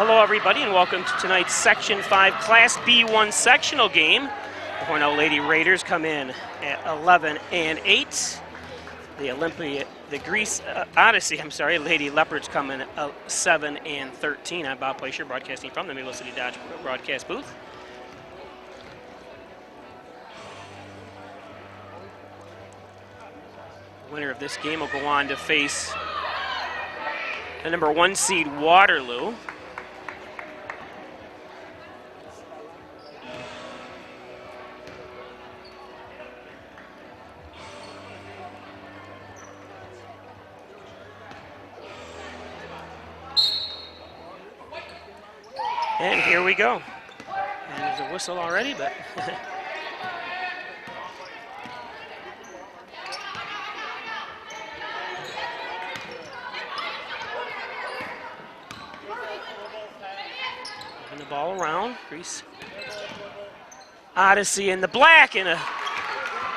Hello everybody and welcome to tonight's Section 5 Class B1 sectional game. The Hornell Lady Raiders come in at 11-8. The Greece Odyssey, Lady Leopards come in at 7-13. I'm Bob Plaisher, broadcasting from the Maple City Dodge broadcast booth. Winner of this game will go on to face the number 1 seed Waterloo. And here we go. And there's a whistle already, but moving the ball around. Greece Odyssey in the black and a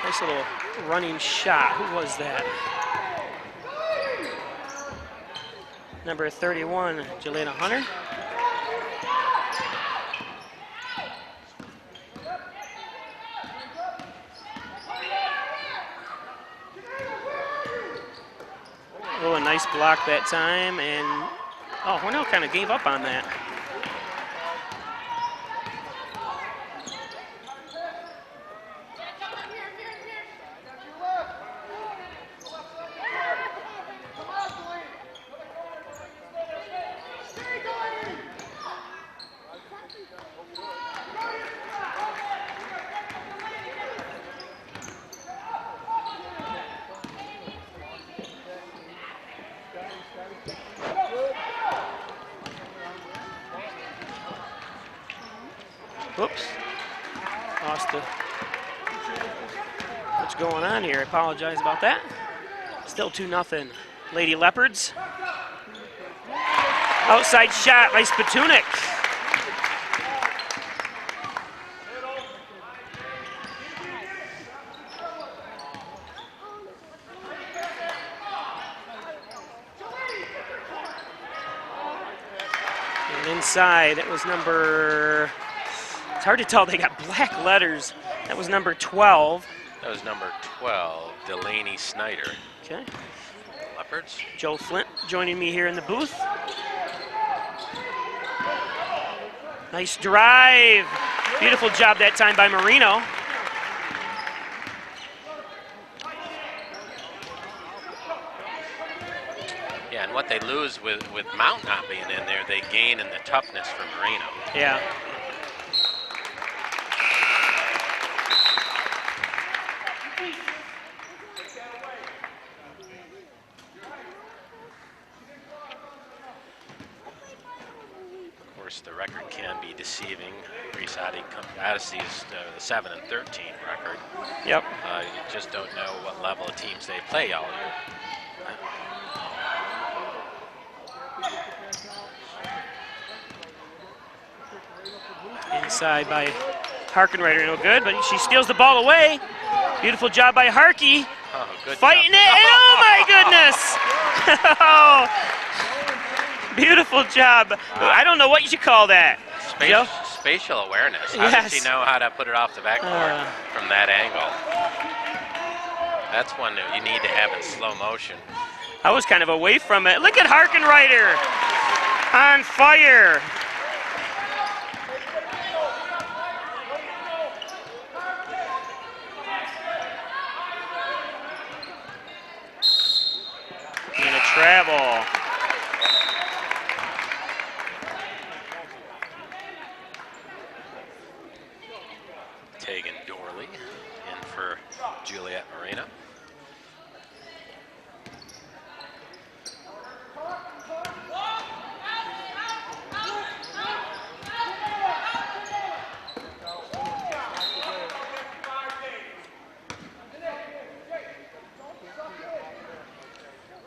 nice little running shot. Who was that? Number 31, Jelena Hunter. Oh, a nice block that time, and Hornell kind of gave up on that. Whoops, lost the, what's going on here? I apologize about that. Still 2-0, Lady Leopards. Outside shot by Spatunik. And inside, that was number, it's hard to tell, they got black letters. That was number 12. That was number 12, Delaney Snyder. Okay. Leopards. Joe Flint joining me here in the booth. Nice drive. Beautiful job that time by Marino. Yeah, and what they lose with Mount not being in there, they gain in the toughness for Marino. Yeah. Of course, the record can be deceiving. Greece Odyssey is the 7-13 record. Yep. You just don't know what level of teams they play all year. Inside by Harkenreiter, no good, but she steals the ball away. Beautiful job by Harkey. Oh, good Fighting job. it, and oh my goodness! Oh, beautiful job. I don't know what you should call that. Spatial awareness. How Yes. does he know how to put it off the backboard from that angle? That's one that you need to have in slow motion. I was kind of away from it. Look at Harkenreiter on fire. And a travel. Tegan Dorley in for Juliet Marina.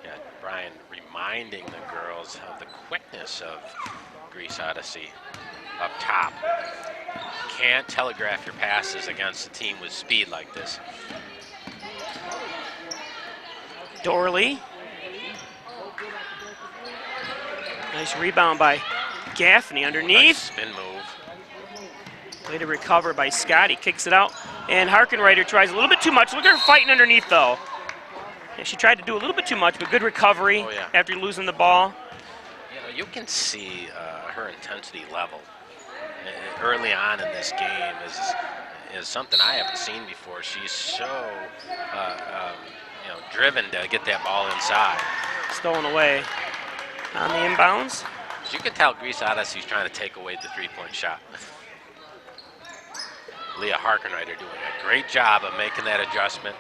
Yeah, Brian reminding the girls of the quickness of Greece Odyssey up top. Can't telegraph your passes against a team with speed like this. Dorley. Nice rebound by Gaffney Nice underneath. spin move. Way to recover by Scott. He kicks it out. And Harkenreiter tries a little bit too much. Look at her fighting underneath, though. Yeah, she tried to do a little bit too much, but good recovery after losing the ball. You know, you can see her intensity level early on in this game is something I haven't seen before. She's so driven to get that ball inside. Stolen away on the inbounds. You can tell Grease Odyssey's trying to take away the three-point shot. Leah Harkenreiter doing a great job of making that adjustment.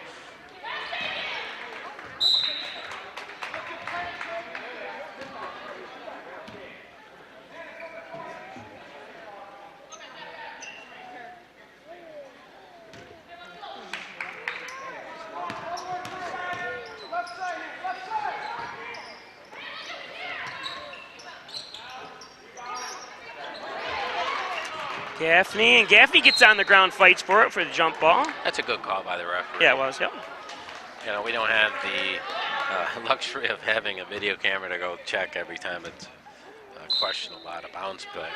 Gaffney, and Gaffney gets on the ground, fights for it for the jump ball. That's a good call by the referee. Yeah, it was, yep. You know, we don't have the luxury of having a video camera to go check every time it's questionable out of bounds, but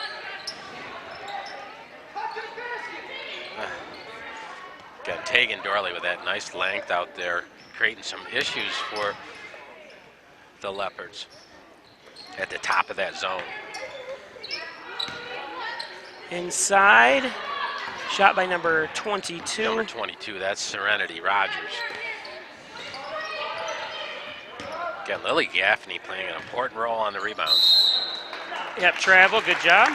got Tegan Dorley with that nice length out there, creating some issues for the Leopards at the top of that zone. Inside, shot by number 22. Number 22, that's Serenity Rogers. Got Lily Gaffney playing an important role on the rebounds. Yep, travel, good job.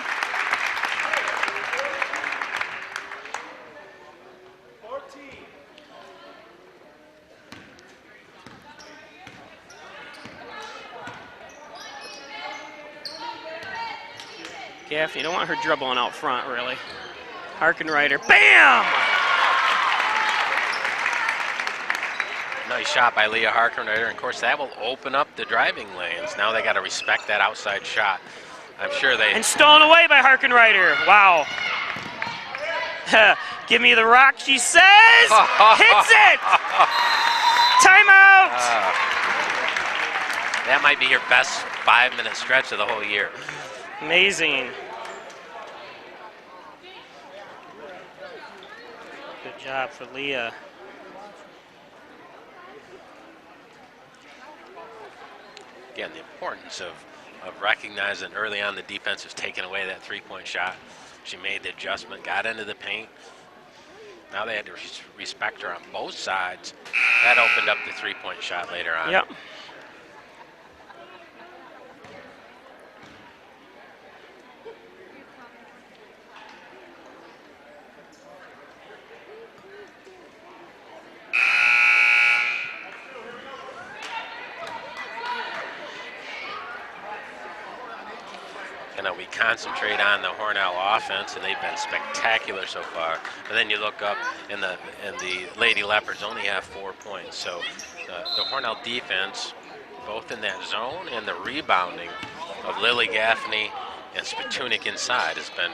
Gaffney, you don't want her dribbling out front, really. Harkenreiter, bam! Nice shot by Leah Harkenreiter, and of course that will open up the driving lanes. Now they got to respect that outside shot. I'm sure they... And stolen away by Harkenreiter, wow. Give me the rock, she says! Hits it! Timeout! That might be your best 5-minute stretch of the whole year. Amazing. Good job for Leah. Again, the importance of recognizing early on the defense was taking away that three-point shot. She made the adjustment, got into the paint. Now they had to respect her on both sides. That opened up the three-point shot later on. Yep. We concentrate on the Hornell offense, and they've been spectacular so far. But then you look up, and the Lady Leopards only have 4 points. So the Hornell defense, both in that zone and the rebounding of Lily Gaffney and Spatunik inside, has been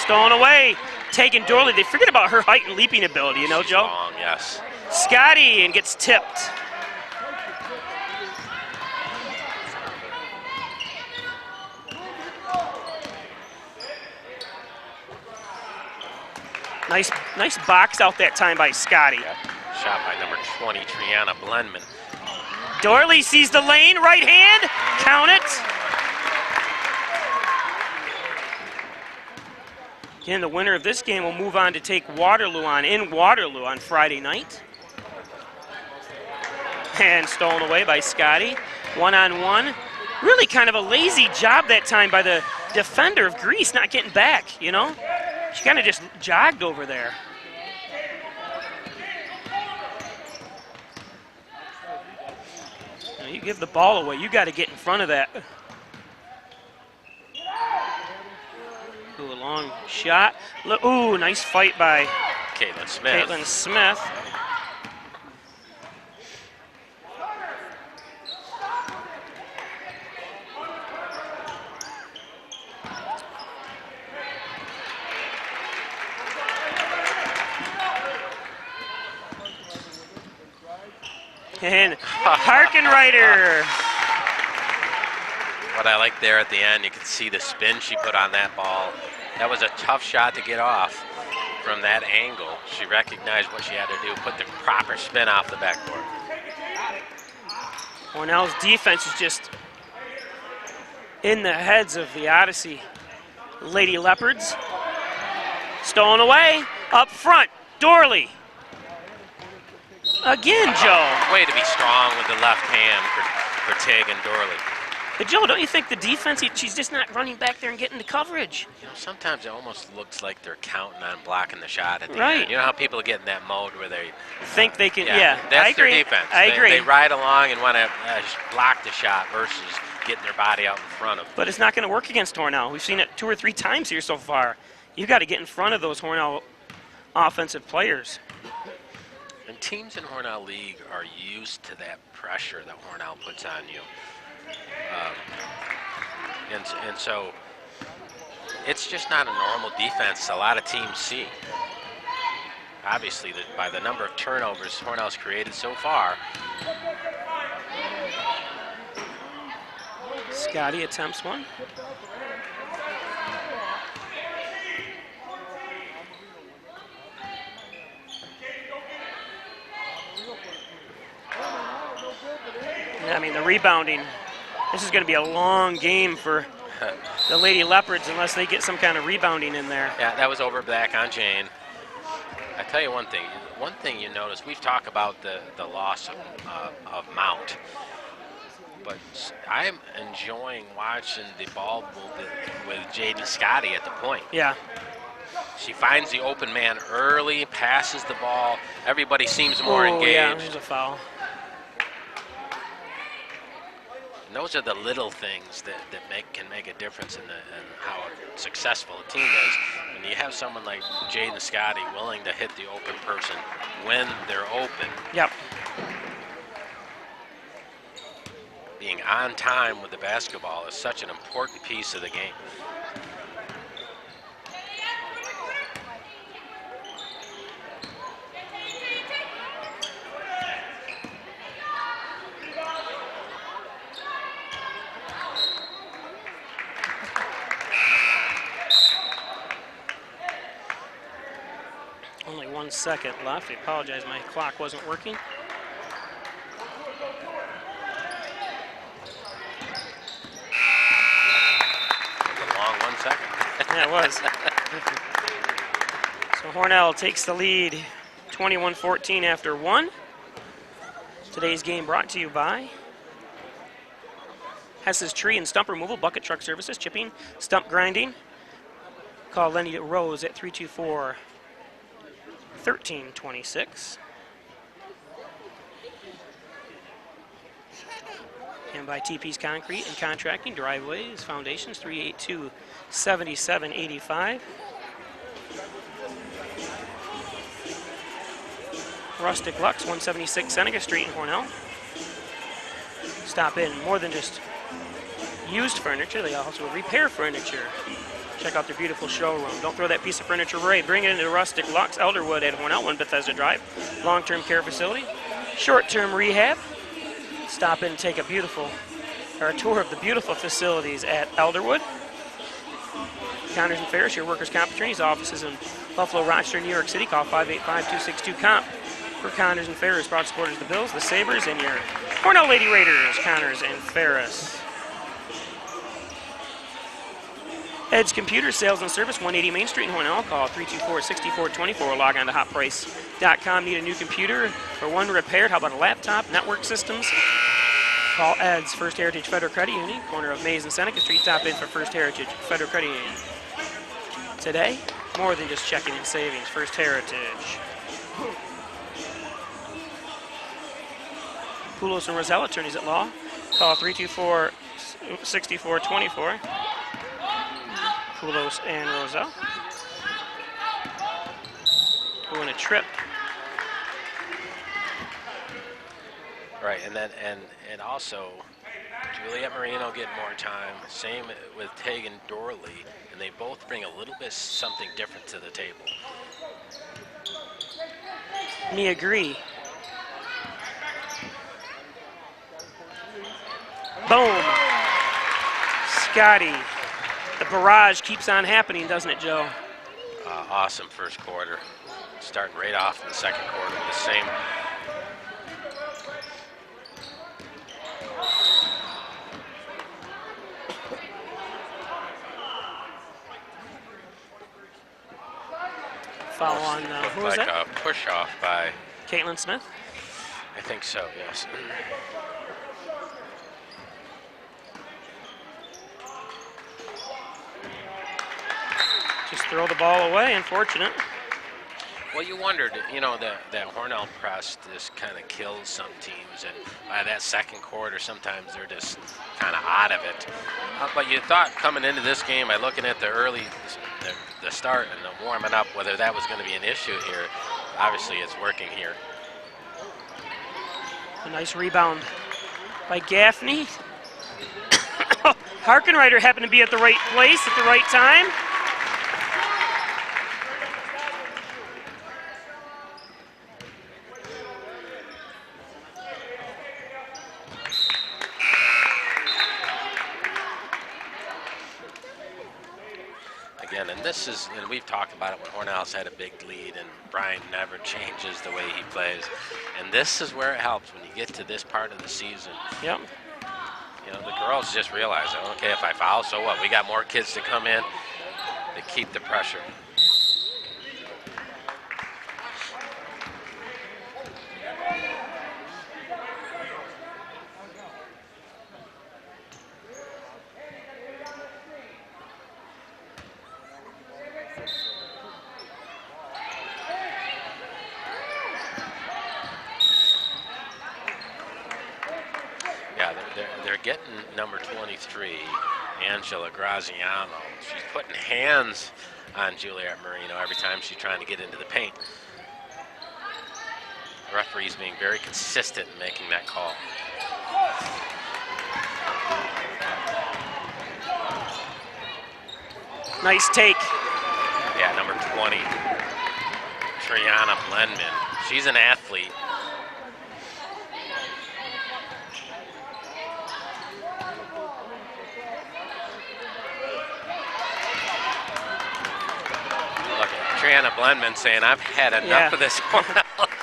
stolen away. Tegan Dorley. They forget about her height and leaping ability, you know, She's Joe? Long, yes. Scotty, and gets tipped. Nice box out that time by Scotty. Yep. Shot by number 20, Triana Blenman. Dorley sees the lane, right hand, count it. Again, the winner of this game will move on to take Waterloo on Friday night. And stolen away by Scotty. One-on-one. Really kind of a lazy job that time by the defender of Greece, not getting back, you know? She kind of just jogged over there. Now you give the ball away, you got to get in front of that. Ooh, a long shot. Ooh, nice fight by Caitlin Smith. Caitlin Smith. And Harkenreiter. what I like there at the end, you can see the spin she put on that ball. That was a tough shot to get off from that angle. She recognized what she had to do, put the proper spin off the backboard. Hornell's defense is just in the heads of the Odyssey Lady Leopards. Stolen away, up front, Dorley. Again, Joe. Way to be strong with the left hand for Tig and Dorley. But Joe, don't you think the defense, she's just not running back there and getting the coverage? You know, sometimes it almost looks like they're counting on blocking the shot at the Right. end. You know how people get in that mode where they Think they can, yeah. That's I agree. their defense. I agree. They ride along and want to block the shot versus getting their body out in front of them. But it's not going to work against Hornell. We've seen it 2 or 3 times here so far. You got to get in front of those Hornell offensive players. And teams in Hornell League are used to that pressure that Hornell puts on you. And so it's just not a normal defense a lot of teams see. Obviously, by the number of turnovers Hornell's created so far. Scotty attempts one. Yeah, I mean, the rebounding. This is going to be a long game for the Lady Leopards unless they get some kind of rebounding in there. Yeah, that was over back on Jane. I tell you one thing. One thing you notice, we've talked about the loss of Mount, but I'm enjoying watching the ball movement with Jaden Scotty at the point. Yeah. She finds the open man early, passes the ball. Everybody seems more engaged. Yeah, there's a foul. And those are the little things that can make a difference in how successful a team is. When you have someone like Jaden Scotty willing to hit the open person when they're open. Yep. Being on time with the basketball is such an important piece of the game. Only 1 second left. I apologize, my clock wasn't working. That's a long 1 second. Yeah, it was. So Hornell takes the lead 21-14 after 1. Today's game brought to you by Hess's Tree and Stump Removal, Bucket Truck Services, Chipping, Stump Grinding. Call Lenny Rose at 324-1326. And by TP's Concrete and Contracting, Driveways, Foundations, 382-7785. Rustic Lux, 176 Seneca Street in Hornell. Stop in. More than just used furniture, they also repair furniture. Check out their beautiful showroom. Don't throw that piece of furniture away. Bring it into Rustic Lux, Elderwood at Hornell, 1 Bethesda Drive. Long-term care facility. Short-term rehab. Stop in and take a tour of the beautiful facilities at Elderwood. Connors and Ferris, your workers' comp attorneys. Offices in Buffalo, Rochester, New York City. Call 585-262-COMP. For Connors and Ferris, proud supporters of the Bills, the Sabres, and your Hornell Lady Raiders, Connors and Ferris. Ed's Computer Sales and Service, 180 Main Street in Hornell. Call 324-6424 or log on to hotprice.com. Need a new computer or one repaired? How about a laptop, network systems? Call Ed's First Heritage Federal Credit Union, corner of Mays and Seneca Street. Stop in for First Heritage Federal Credit Union. Today, more than just checking and savings. First Heritage. Poulos and Roselle, attorneys at law. Call 324-6424. Poulos and Roselle. Doing a trip. Right, and then and also Juliet Marino getting more time. Same with Tig and Dorley, and they both bring a little bit something different to the table. Me agree. Boom. Scotty. The barrage keeps on happening, doesn't it, Joe? Awesome first quarter. Starting right off in the second quarter with the same. Foul on, who was like that? a push off by. Caitlin Smith? I think so, yes. Just throw the ball away, unfortunate. Well, you wondered, that Hornell press just kind of kills some teams, and by that second quarter, sometimes they're just kind of out of it. But you thought coming into this game, by looking at the start and the warming up, whether that was going to be an issue here. Obviously, it's working here. A nice rebound by Gaffney. Harkenreiter happened to be at the right place at the right time. Again, and we've talked about it when Hornell's had a big lead, and Brian never changes the way he plays. And this is where it helps when you get to this part of the season. Yep. The girls just realize, okay, if I foul, so what? We got more kids to come in to keep the pressure. They're getting number 23, Angela Graziano. She's putting hands on Juliet Marino every time she's trying to get into the paint. The referee's being very consistent in making that call. Nice take. Yeah, number 20, Triana Blendman. She's an athlete. Triana Blendman saying, I've had enough of this.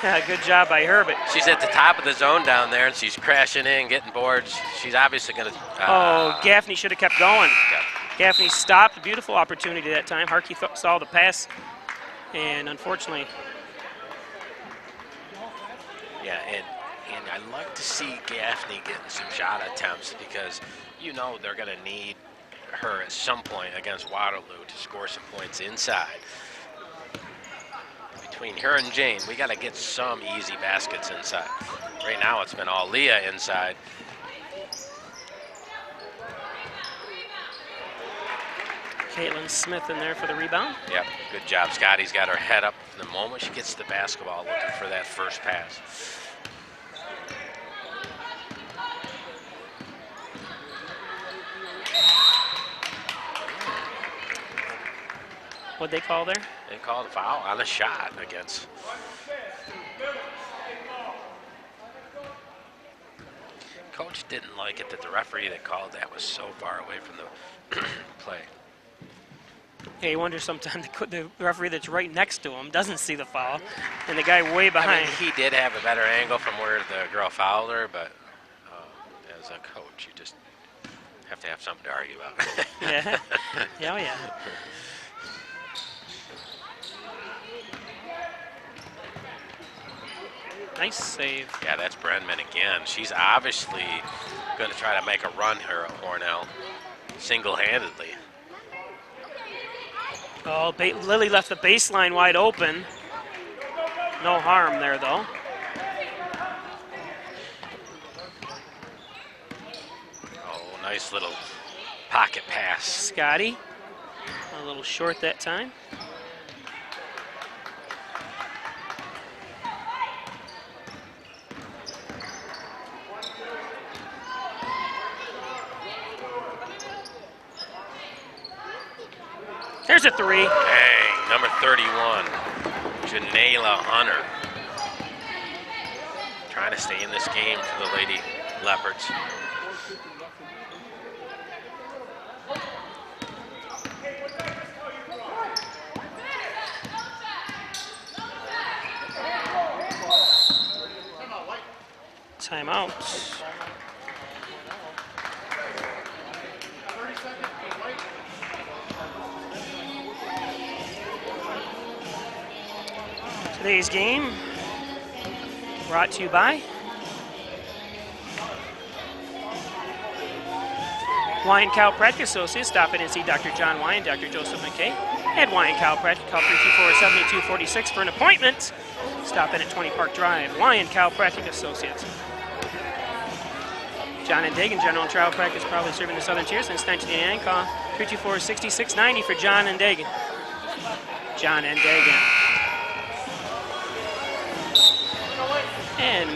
Yeah, good job by her, but she's at the top of the zone down there, and she's crashing in, getting boards. She's obviously going to. Gaffney should have kept going. Yep. Gaffney stopped. Beautiful opportunity that time. Harkey saw the pass, and unfortunately. Yeah, and I like to see Gaffney getting some shot attempts because they're going to need her at some point against Waterloo to score some points inside. Between her and Jane, we got to get some easy baskets inside. Right now, it's been all Leah inside. Caitlin Smith in there for the rebound. Yep, good job. Scotty's got her head up the moment she gets the basketball, looking for that first pass. What'd they call there? They called a foul on a shot against. Coach didn't like it that the referee that called that was so far away from the play. Yeah, you wonder sometimes the referee that's right next to him doesn't see the foul, and the guy way behind. I mean, he did have a better angle from where the girl fouled her, but as a coach, you just have to have something to argue about. Yeah. Yeah, yeah. Nice save. Yeah, that's Brenman again. She's obviously going to try to make a run here at Hornell single-handedly. Oh, Lily left the baseline wide open. No harm there, though. Oh, nice little pocket pass. Scotty, a little short that time. There's a three. Hey, number 31, Janela Hunter. Trying to stay in this game for the Lady Leopards. timeout. Today's game brought to you by Wine Chiropractic Associates. Stop in and see Dr. John Wine, Dr. Joseph McKay at Wine Chiropractic. Call 324-7246 for an appointment. Stop in at 20 Park Drive. Wine Chiropractic Associates. John and Dagan, General and Trial Practice, probably serving the Southern Tier since 1989. Call 324-6690 for John and Dagan. John and Dagan. And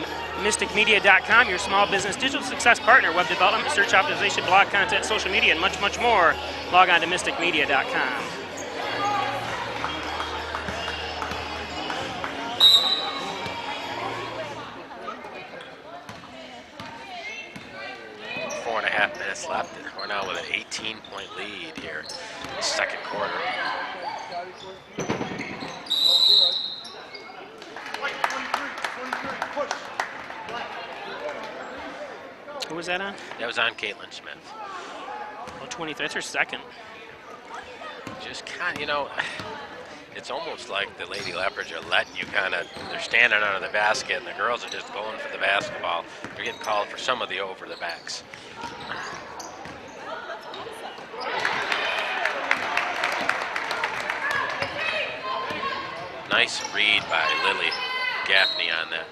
mysticmedia.com, your small business digital success partner, web development, search optimization, blog content, social media, and much, much more. Log on to mysticmedia.com. Four and a half minutes left. We're now with an 18-point lead here in the second quarter. Who was that on? That was on Caitlin Smith. Oh, 23. That's her second. Just kind of, you know, it's almost like the Lady Leopards are letting you kind of, they're standing under the basket and the girls are just going for the basketball. They're getting called for some of the over the backs. Nice read by Lily Gaffney on that.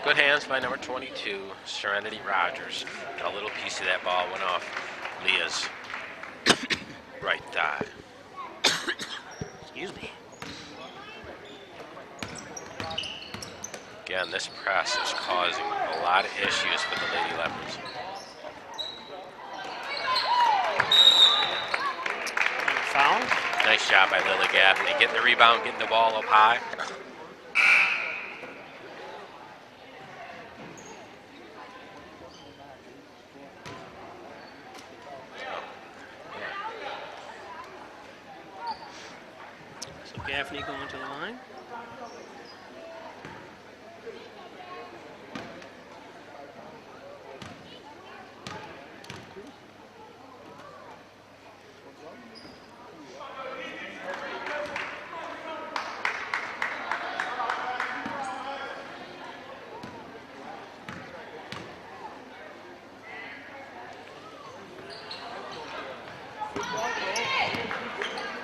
Good hands by number 22, Serenity Rogers. A little piece of that ball went off Leah's right thigh. Excuse me. Again, this press is causing a lot of issues for the Lady Leopards. And foul. Nice job by Lily Gaffney, getting the rebound, getting the ball up high. So Gaffney going to the line.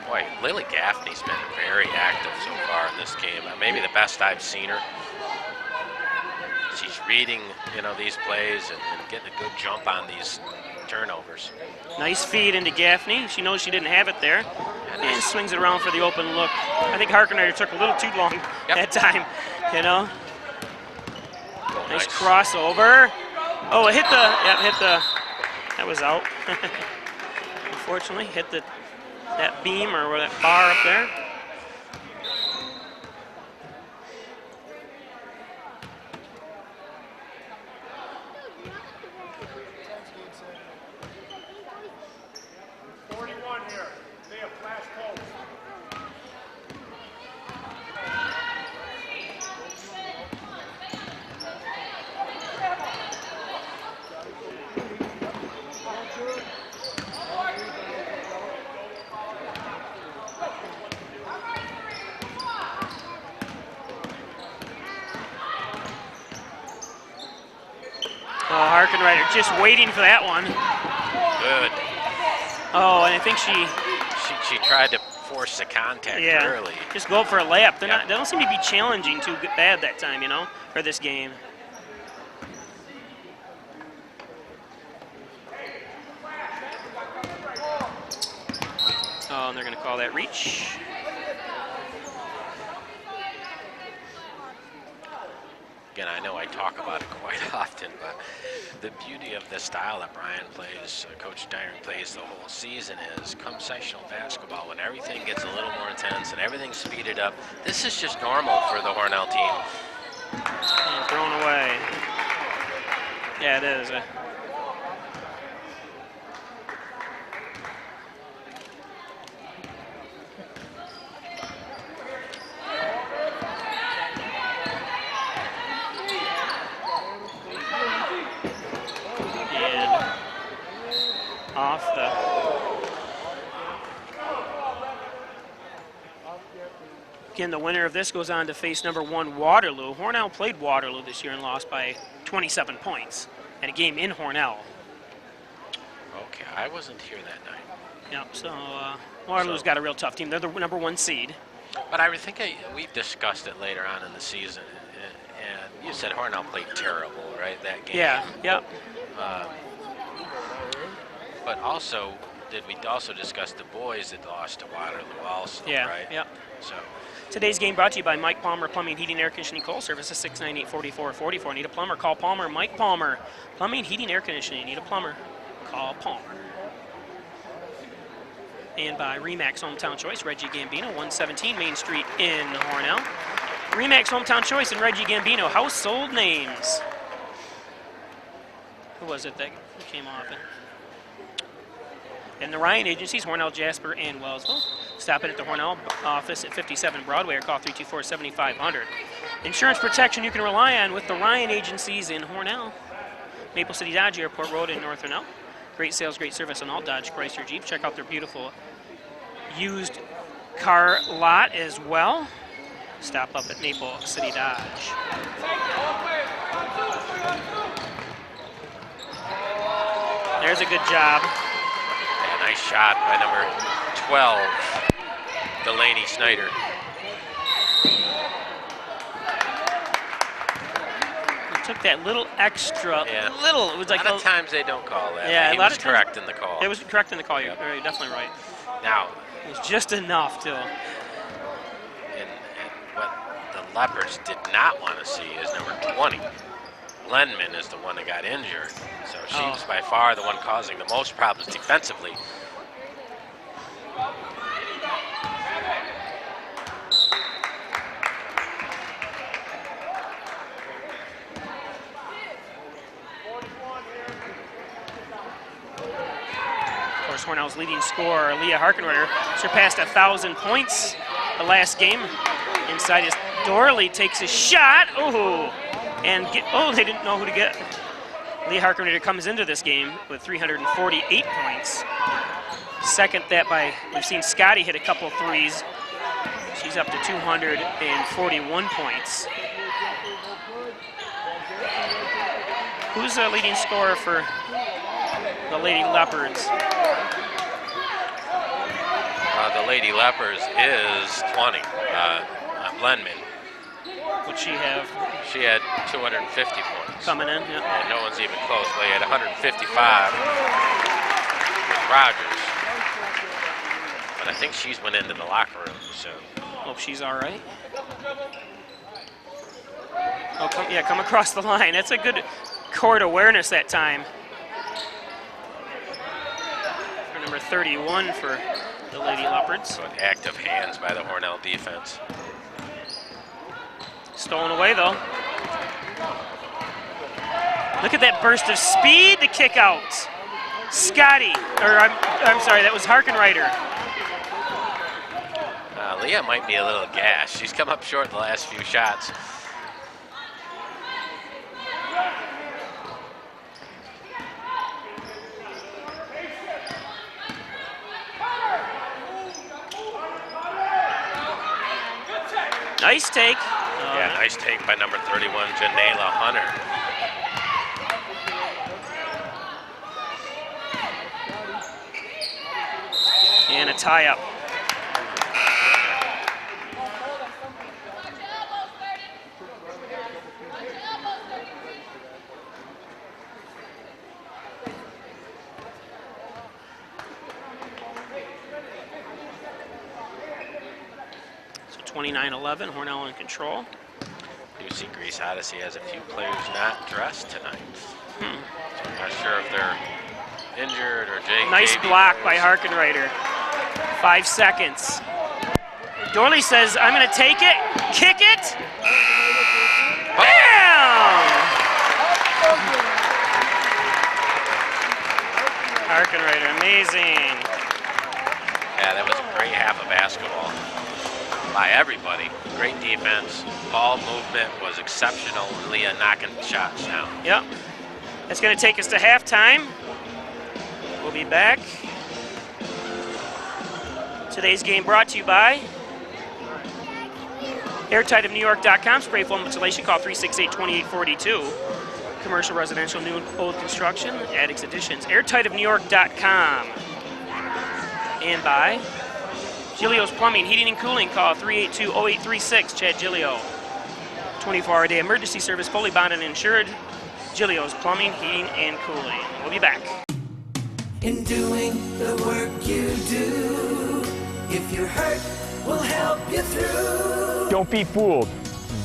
Boy, Lily Gaffney's been very active so far in this game. Maybe the best I've seen her. She's reading, you know, these plays and getting a good jump on these turnovers. Nice feed into Gaffney. She knows she didn't have it there. And swings it around for the open look. I think Harkener took a little too long that time, you know. Oh, Nice crossover. Oh, it hit the, that was out. Unfortunately, hit that beam or that bar up there. Harkenreiter just waiting for that one. Good. Oh, and I think she tried to force the contact early. Just go for a layup. They don't seem to be challenging too bad that time, you know, for this game. Oh, and they're going to call that reach. Again, I know I talk about it quite often, but the beauty of the style that Brian plays, Coach Dyron plays the whole season is come sectional basketball, when everything gets a little more intense and everything's speeded up, this is just normal for the Hornell team. And thrown away. Yeah, it is. the. Again, the winner of this goes on to face number 1 Waterloo. Hornell played Waterloo this year and lost by 27 points in a game in Hornell. Okay, I wasn't here that night. Yep, so Waterloo's got a real tough team. They're the number 1 seed. But I think we discussed it later on in the season, and you said Hornell played terrible, right, that game? Yeah, yep. But also, did we also discuss the boys that lost to Waterloo also, Yeah, right? yep. So. Today's game brought to you by Mike Palmer Plumbing, Heating, Air Conditioning, Coal Service, 698-4444. Need a plumber? Call Palmer. Mike Palmer. Plumbing, Heating, Air Conditioning. Need a plumber? Call Palmer. And by Remax Hometown Choice, Reggie Gambino, 117 Main Street in Hornell. Remax Hometown Choice and Reggie Gambino, household names. Who was it that came off it? And the Ryan agencies, Hornell, Jasper, and Wellsville. Stop in at the Hornell office at 57 Broadway or call 324-7500. Insurance protection you can rely on with the Ryan agencies in Hornell. Maple City Dodge, Airport Road in North Hornell. Great sales, great service on all Dodge, Chrysler, Jeep. Check out their beautiful used car lot as well. Stop up at Maple City Dodge. There's a good job. Yeah, nice shot by number 12, Delaney Snyder. Took that little extra, little. It was like a lot of times they don't call that. Yeah, he was correct in the call. It was correct in the call. You're definitely right. Now, it was just enough to. And what the Leopards did not want to see is number 20. Lenman is the one that got injured, so she's by far the one causing the most problems defensively. Hornell's leading scorer, Leah Harkenrider, surpassed 1,000 points the last game. Inside his Dorley takes a shot. They didn't know who to get. Leah Harkenrider comes into this game with 348 points. Second that by, we've seen Scotty hit a couple threes. She's up to 241 points. Who's the leading scorer for the Lady Leopards? The Lady Leopards is 20, Blenman. What'd she have? She had 250 points. Coming in, yeah. And no one's even close. They had 155 with Rogers. But I think she's went into the locker room, so. Hope she's all right. Oh, come across the line. That's a good court awareness that time. For number 31 for the Lady Leopards. So active hands by the Hornell defense. Stolen away though. Look at that burst of speed to kick out. Scotty, or I'm sorry, that was Harkenrider. Leah might be a little gassed. She's come up short the last few shots. Nice take. Yeah, nice take by number 31, Janela Hunter. And a tie-up. So 29-11, Hornell in control. You see Grease Odyssey has a few players not dressed tonight. So I'm not sure if they're injured or Jake. Nice block by Harkenrider. 5 seconds. Dorley says, I'm going to take it, kick it. Bam! Harkenrider, amazing. Yeah, that was a great half of basketball by everybody. Great defense. Ball movement was exceptional. Leah knocking shots down. Yep. That's going to take us to halftime. We'll be back. Today's game brought to you by airtightofnewyork.com. Spray foam insulation. Call 368-2842. Commercial, residential, new and old construction. Attics additions. airtightofnewyork.com. And by Gilio's Plumbing, Heating and Cooling. Call 382-0836. Chad Gilio. 24-hour day emergency service, fully bonded and insured. Gilio's Plumbing, Heating and Cooling. We'll be back. In doing the work you do, if you're hurt, we'll help you through. Don't be fooled.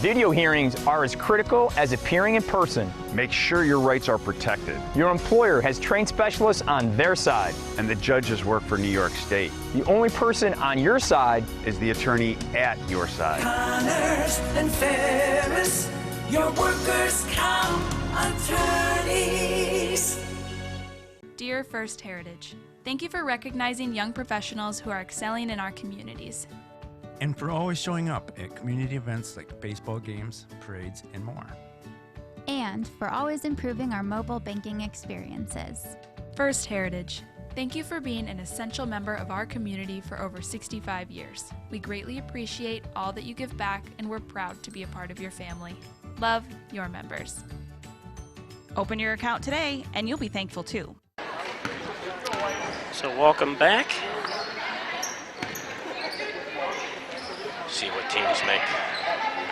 Video hearings are as critical as appearing in person. Make sure your rights are protected. Your employer has trained specialists on their side. And the judges work for New York State. The only person on your side Is the attorney at your side. Connors and Ferris, your workers' comp attorneys. Dear First Heritage, thank you for recognizing young professionals who are excelling in our communities. And for always showing up at community events like baseball games, parades, and more. And for always improving our mobile banking experiences. First Heritage, thank you for being an essential member of our community for over 65 years. We greatly appreciate all that you give back, and we're proud to be a part of your family. Love, your members. Open your account today, and you'll be thankful too. So welcome back. See what teams make.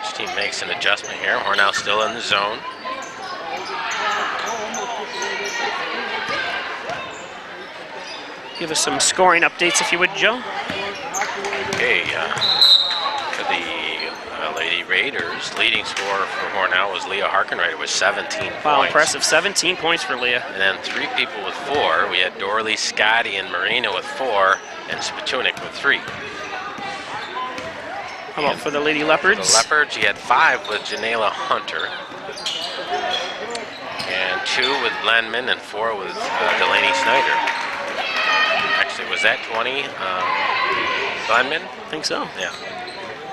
Which team makes an adjustment here. Hornell still in the zone. Give us some scoring updates, if you would, Joe. Okay, for the Lady Raiders, leading scorer for Hornell was Leah Harkenreiter with 17 Wow, points. impressive. 17 points for Leah. And then 3 people with 4. We had Dorley, Scotty, and Marina with 4, and Spatunik with 3. How about for the Lady Leopards? The Leopards, you had 5 with Janela Hunter, and 2 with Lenman, and 4 with Delaney Snyder. Actually, was that 20 Lenman? I think so. Yeah.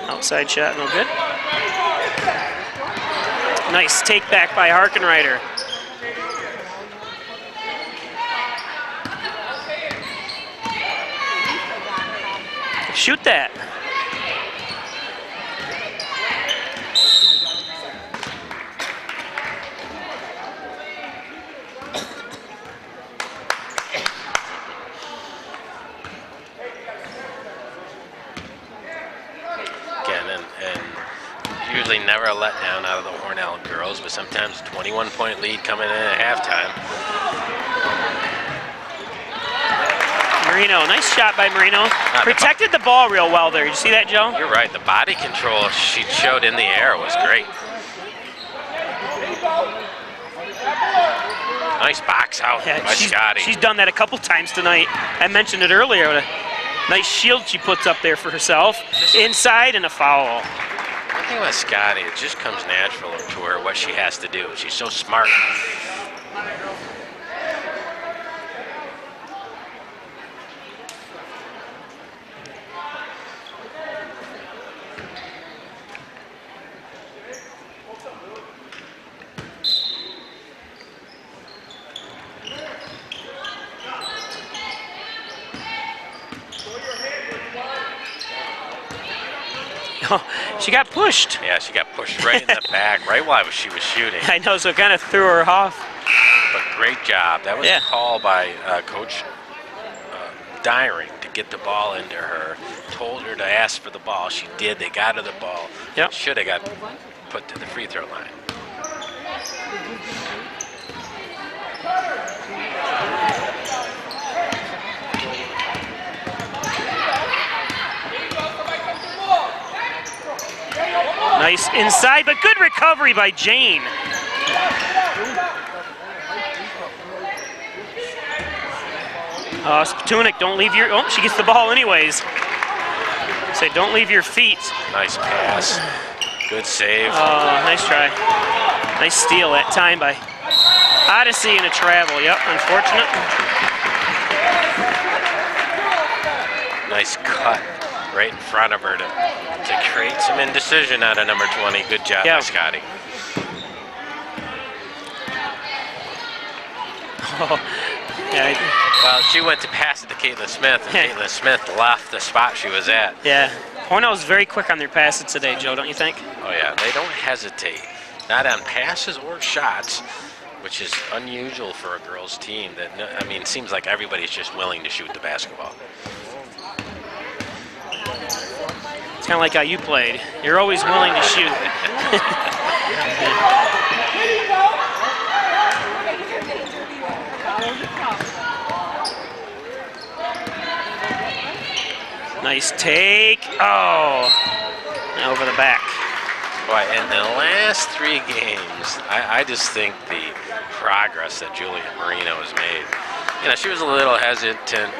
Outside shot, no good. Nice take back by Harkenreiter. Shoot that. Usually never a letdown out of the Hornell girls, but sometimes a 21-point lead coming in at halftime. Marino, nice shot by Marino. Protected the ball real well there. Did you see that, Joe? You're right. The body control she showed in the air was great. Nice box out by Scotty. She's done that a couple times tonight. I mentioned it earlier. What a nice shield she puts up there for herself. Inside and a foul. One thing about Scotty, it just comes natural to her what she has to do. She's so smart. Oh, she got pushed. Yeah, she got pushed right in the back, right while she was shooting. I know, so it kind of threw her off. But great job. That was a call by Coach Dyring to get the ball into her. Told her to ask for the ball. She did. They got her the ball. Yep. Should have got put to the free throw line. Nice inside, but good recovery by Jane. Spatunik, don't leave your, oh, she gets the ball anyways. Say, don't leave your feet. Nice pass. Good save. Oh, nice try. Nice steal that time by Odyssey in a travel. Yep, unfortunate. Nice cut right in front of her to create some indecision out of number 20. Good job by Scotty. Oh, Yeah. Well, she went to pass it to Caitlin Smith, and Caitlin Smith left the spot she was at. Yeah. Hornell's very quick on their passes today, Joe, don't you think? Oh, yeah. They don't hesitate. Not on passes or shots, which is unusual for a girls' team. That, I mean, it seems like everybody's just willing to shoot the basketball. It's kind of like how you played. You're always willing to shoot. Nice take. Oh, over the back. Boy, in the last 3 games, I just think the progress that Julia Marino has made. You know, she was a little hesitant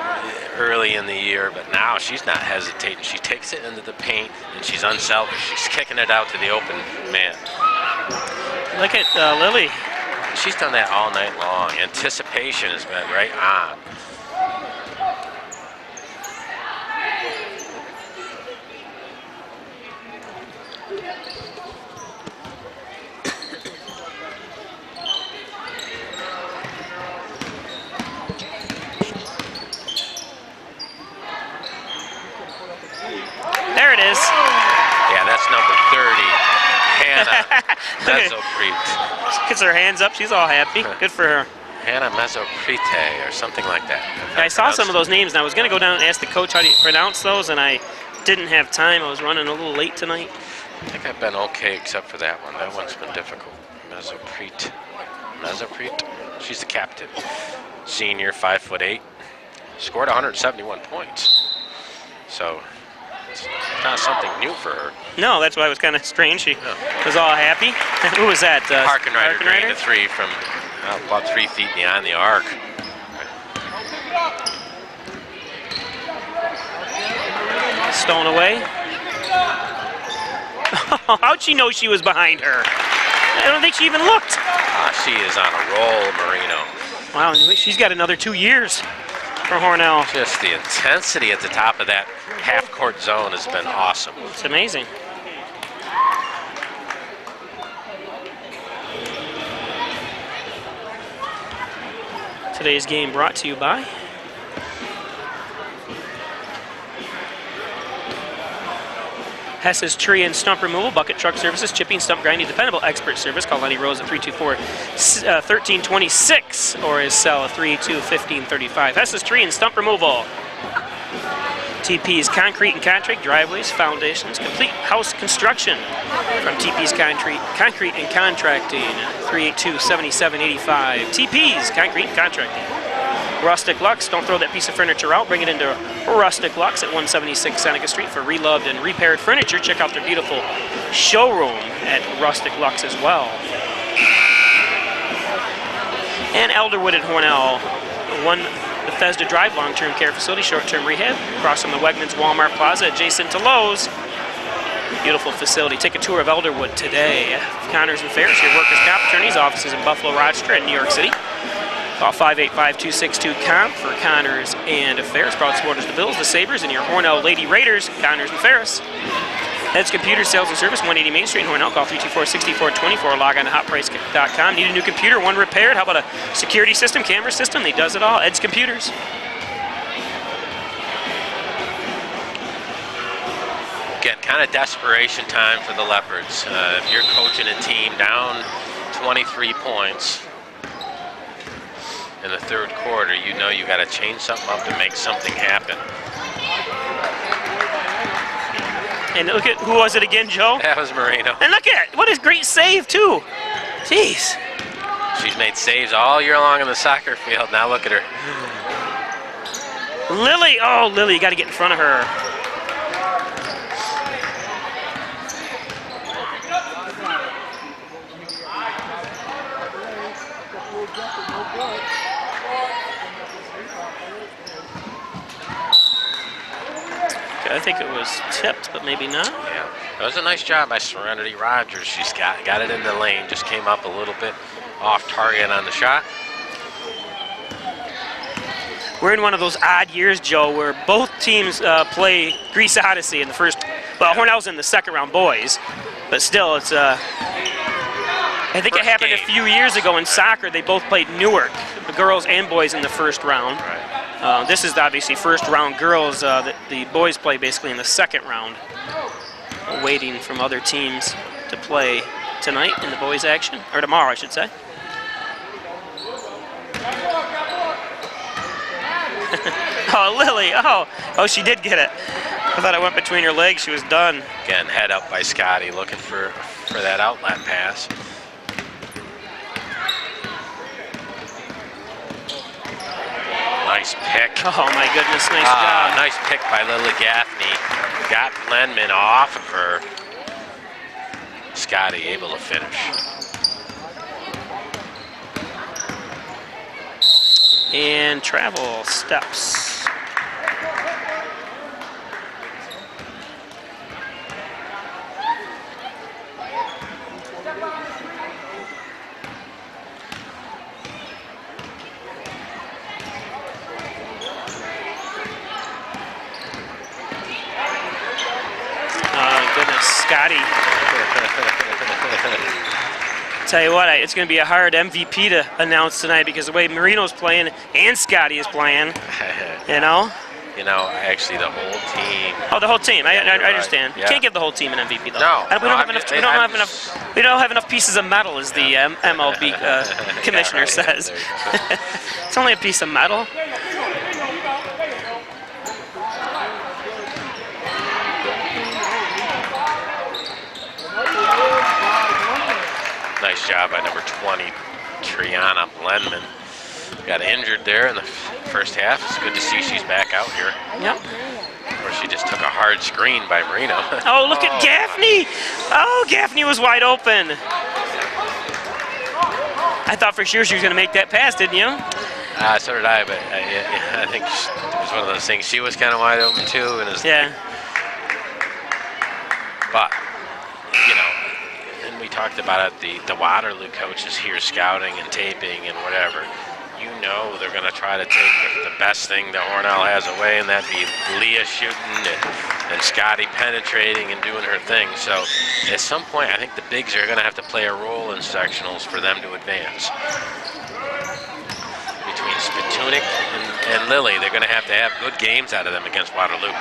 early in the year, but now she's not hesitating. She takes it into the paint, and she's unselfish. She's kicking it out to the open man. Look at Lily. She's done that all night long. Anticipation has been right on. There it is. Yeah, that's number 30, Hannah Mezzoprete. Gets her hands up. She's all happy. Good for her. Hannah Mezzoprete or something like that. I saw some of those names, and I was going to go down and ask the coach how do you pronounce those, and I didn't have time. I was running a little late tonight. I think I've been okay except for that one. That one's been difficult. Mezzoprete. She's the captain. Senior, 5'8". Scored 171 points. So it's not something new for her. No, that's why it was kind of strange. She was all happy. Who was that? Harkenrider drained the 3 from about 3 feet beyond the arc. Stolen away. How'd she know she was behind her? I don't think she even looked. She is on a roll, Marino. Wow, she's got another 2 years for Hornell. Just the intensity at the top of that half-court zone has been awesome. It's amazing. Today's game brought to you by Hess's Tree and Stump Removal, Bucket Truck Services, Chipping, Stump Grinding, Dependable Expert Service. Call Lenny Rose at 324-1326 or his cell at 382-1535. Hess's Tree and Stump Removal. TP's Concrete and Contract, driveways, foundations, complete house construction from TP's Concrete and Contracting, 382-7785. TP's Concrete and Contracting. Rustic Lux, don't throw that piece of furniture out, bring it into Rustic Lux at 176 Seneca Street for reloved and repaired furniture. Check out their beautiful showroom at Rustic Lux as well. And Elderwood at Hornell, one Bethesda Drive long-term care facility, short-term rehab, across from the Wegmans Walmart Plaza, adjacent to Lowe's. Beautiful facility. Take a tour of Elderwood today. Connors and Ferris, your workers' comp attorneys, offices in Buffalo, Rochester, and New York City. Call 585-262-COMP for Connors and Ferris. Proud supporters of the Bills, the Sabres, and your Hornell Lady Raiders, Connors and Ferris. Heads Computer Sales and Service, 180 Main Street in Hornell. Call 324-6424. Log on to hotprice.com. Need a new computer, one repaired? How about a security system, camera system? They does it all. Ed's Computers. Again, kind of desperation time for the Leopards. If you're coaching a team down 23 points in the 3rd quarter, you know you got to change something up to make something happen. And look at, who was it again, Joe? That was Marino. And look at, what a great save, too. Jeez. She's made saves all year long in the soccer field. Now look at her. Lily, oh, Lily, you got to get in front of her. I think it was tipped, but maybe not. Yeah, that was a nice job by Serenity Rogers. She's got it in the lane, just came up a little bit off target on the shot. We're in one of those odd years, Joe, where both teams play Grease Odyssey in the first. Well, Hornell's in the 2nd round, boys, but still, it's I think it first happened game. a few years ago in soccer. They both played Newark, the girls and boys, in the first round. Right. This is obviously first round girls. The boys play basically in the second round, waiting from other teams to play tonight in the boys' action, or tomorrow, I should say. Oh, Lily. Oh, she did get it. I thought it went between her legs. She was done. Again, head up by Scotty, looking for that outlet pass. Nice pick. Oh, my goodness. Nice job. Nice pick by Lily Gaffney. Got Lenman off of her. Scotty able to finish. And travel steps. Scotty. Tell you what, it's going to be a hard MVP to announce tonight because the way Marino's playing and Scotty is playing, you know? You know, actually the whole team. Oh, the whole team. I understand. Yeah. You can't give the whole team an MVP though. No. We don't have enough pieces of metal, as the MLB commissioner right. says. It's only a piece of metal. Nice job by number 20, Triana Blenman. Got injured there in the first half. It's good to see she's back out here. Yep. Or she just took a hard screen by Marino. Oh, look at Gaffney. Oh, Gaffney was wide open. I thought for sure she was going to make that pass, didn't you? So did I, but I think it was one of those things. She was kind of wide open too. And yeah. But, you know, and we talked about it, the Waterloo coaches here scouting and taping and whatever. You know they're going to try to take the best thing that Hornell has away, and that'd be Leah shooting and Scotty penetrating and doing her thing. So at some point, I think the bigs are going to have to play a role in sectionals for them to advance. Between Spatunik and Lily, they're going to have good games out of them against Waterloo.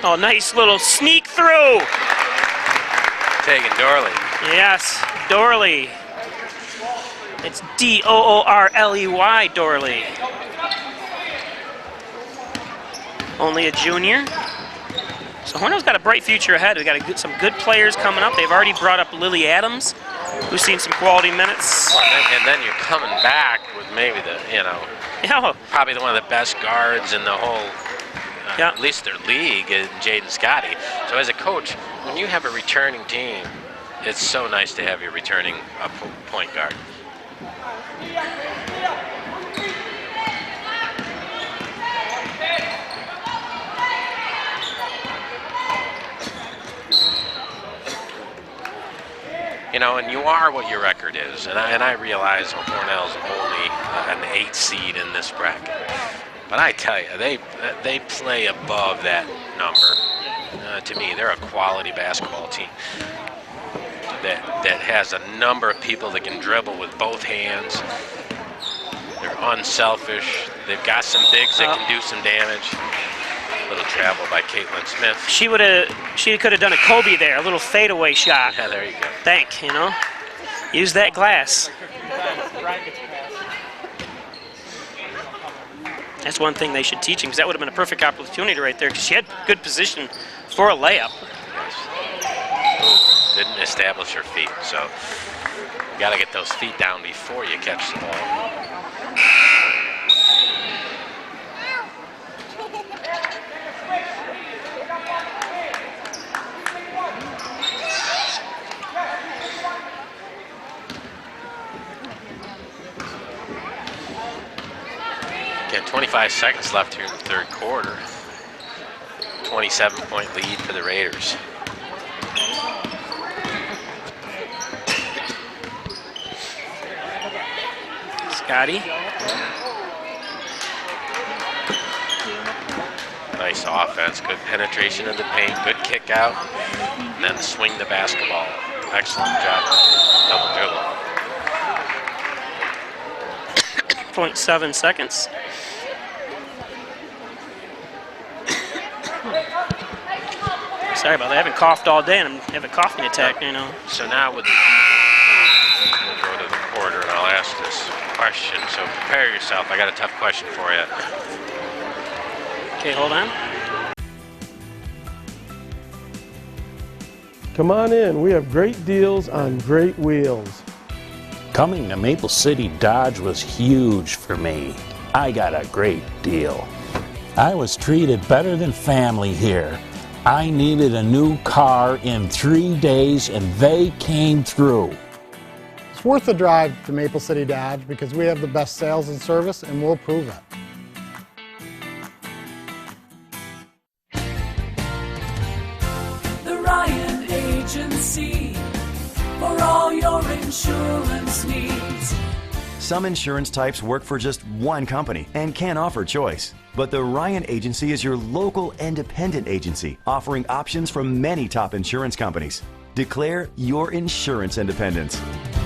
Oh, nice little sneak through. Taking Dorley. Yes, Dorley. It's D-O-O-R-L-E-Y, Dorley. Only a junior. So Hornell's got a bright future ahead. We've got some good players coming up. They've already brought up Lily Adams, who's seen some quality minutes. And then you're coming back with maybe probably one of the best guards in the whole, at least their league, in Jaden Scotty. So as a coach, when you have a returning team, it's so nice to have your returning point guard. You know, and you are what your record is, and I realize Hornell's only an 8 seed in this bracket, but I tell you, they play above that number. To me, they're a quality basketball team that has a number of people that can dribble with both hands. They're unselfish. They've got some bigs that can do some damage. A little travel by Caitlin Smith. She could have done a Kobe there, a little fadeaway shot. Yeah, there you go. Think, you know, use that glass. That's one thing they should teach him, because that would have been a perfect opportunity right there, because she had good position for a layup. Yes. Didn't establish her feet, so you got to get those feet down before you catch the ball. Again, 25 seconds left here in the third quarter. 27-point lead for the Raiders. Gotti. Nice offense, good penetration of the paint, good kick out, and then swing the basketball. Excellent job. Double dribble. 0.7 seconds. Sorry about that. I haven't coughed all day, and I'm having a coughing attack, you know. So now we'll go to the quarter, and I'll ask this question. So prepare yourself. I got a tough question for you. Okay, hold on. Come on in. We have great deals on great wheels. Coming to Maple City Dodge was huge for me. I got a great deal. I was treated better than family here. I needed a new car in 3 days and they came through. It's worth the drive to Maple City Dodge because we have the best sales and service and we'll prove it. The Ryan Agency for all your insurance needs. Some insurance types work for just one company and can offer choice. But the Ryan Agency is your local independent agency, offering options from many top insurance companies. Declare your insurance independence.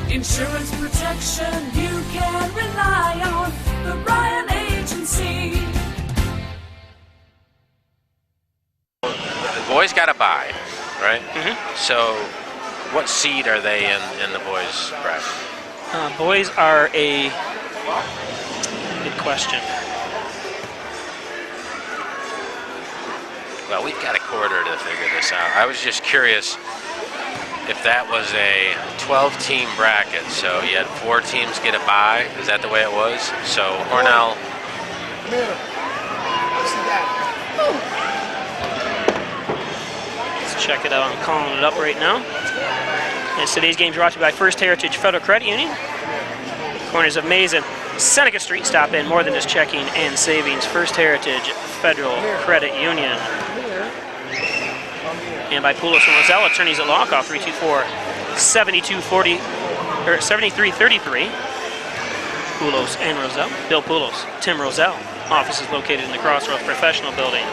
Insurance protection you can rely on. The Ryan Agency. The boys got a bye, right? So what seed are they in the boys' bracket? Boys are a good question. Well, we've got a quarter to figure this out. I was just curious if that was a 12-team bracket, so you had 4 teams get a bye. Is that the way it was? So Hornell. Let's check it out. I'm calling it up right now. And today's game is brought to you by First Heritage Federal Credit Union. Corners of Maze and Seneca Street. Stop in, more than just checking and savings. First Heritage Federal Credit Union. And by Poulos and Roselle, attorneys at law, call 324-7240 or 7333. Poulos and Roselle. Bill Poulos, Tim Roselle. Office is located in the Crossroads Professional Building.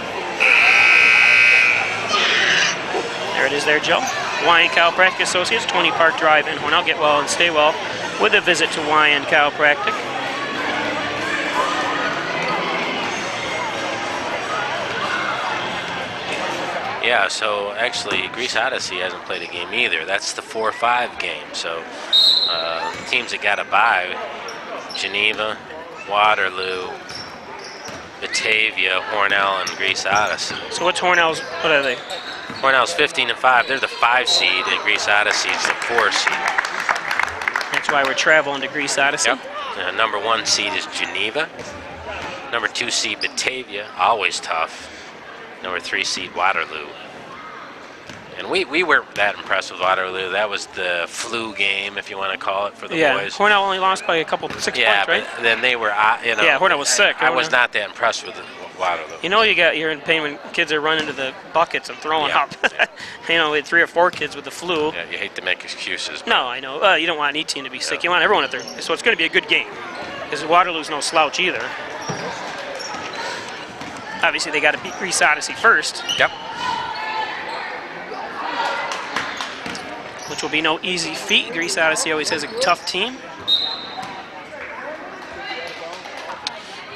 There it is there, Joe. Wyan Chiropractic Associates, 20 Park Drive in Hornell. Get well and stay well with a visit to Wyan Chiropractic. Yeah, so actually Greece Odyssey hasn't played a game either. That's the 4-5 game. So teams that got a bye: Geneva, Waterloo, Batavia, Hornell, and Greece Odyssey. So what's Hornell's, what are they? Hornell's 15-5. They're the 5 seed, and Greece Odyssey is the 4 seed. That's why we're traveling to Greece Odyssey. Yep. Number 1 seed is Geneva. Number 2 seed Batavia, always tough. Number 3 seed Waterloo. And we weren't that impressed with Waterloo. That was the flu game, if you want to call it, for the boys. Hornell only lost by a couple, 6 points, right? But then they were, you know. Yeah, Hornell was sick. I was not that impressed with Waterloo. You know, you're in pain when kids are running to the buckets and throwing up. You know, we had 3 or 4 kids with the flu. Yeah, you hate to make excuses. No, I know. You don't want any team to be sick. You want everyone at there. So it's going to be a good game. Because Waterloo's no slouch either. Obviously, they got to beat Greece Odyssey first. Yep. Which will be no easy feat. Greece Odyssey always has a tough team.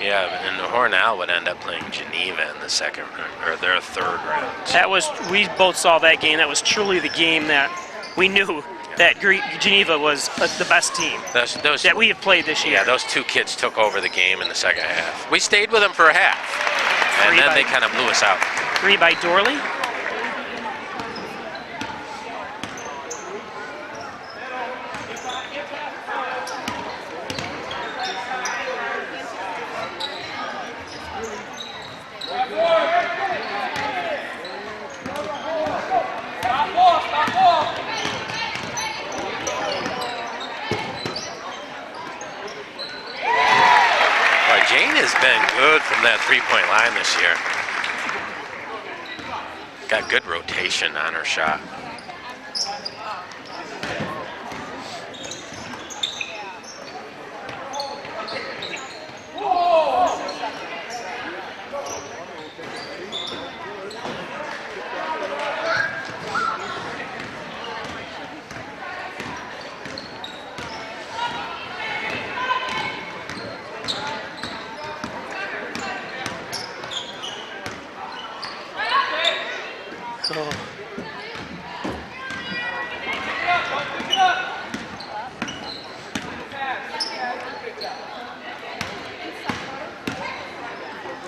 Yeah, and Hornell would end up playing Geneva in the second or their third round. That was, we both saw that game. That was truly the game that we knew that Geneva was the best team that we have played this year. Yeah, those 2 kids took over the game in the second half. We stayed with them for a half, and then they kind of blew us out. 3 by Dorley. Jane has been good from that 3-point line this year. Got good rotation on her shot.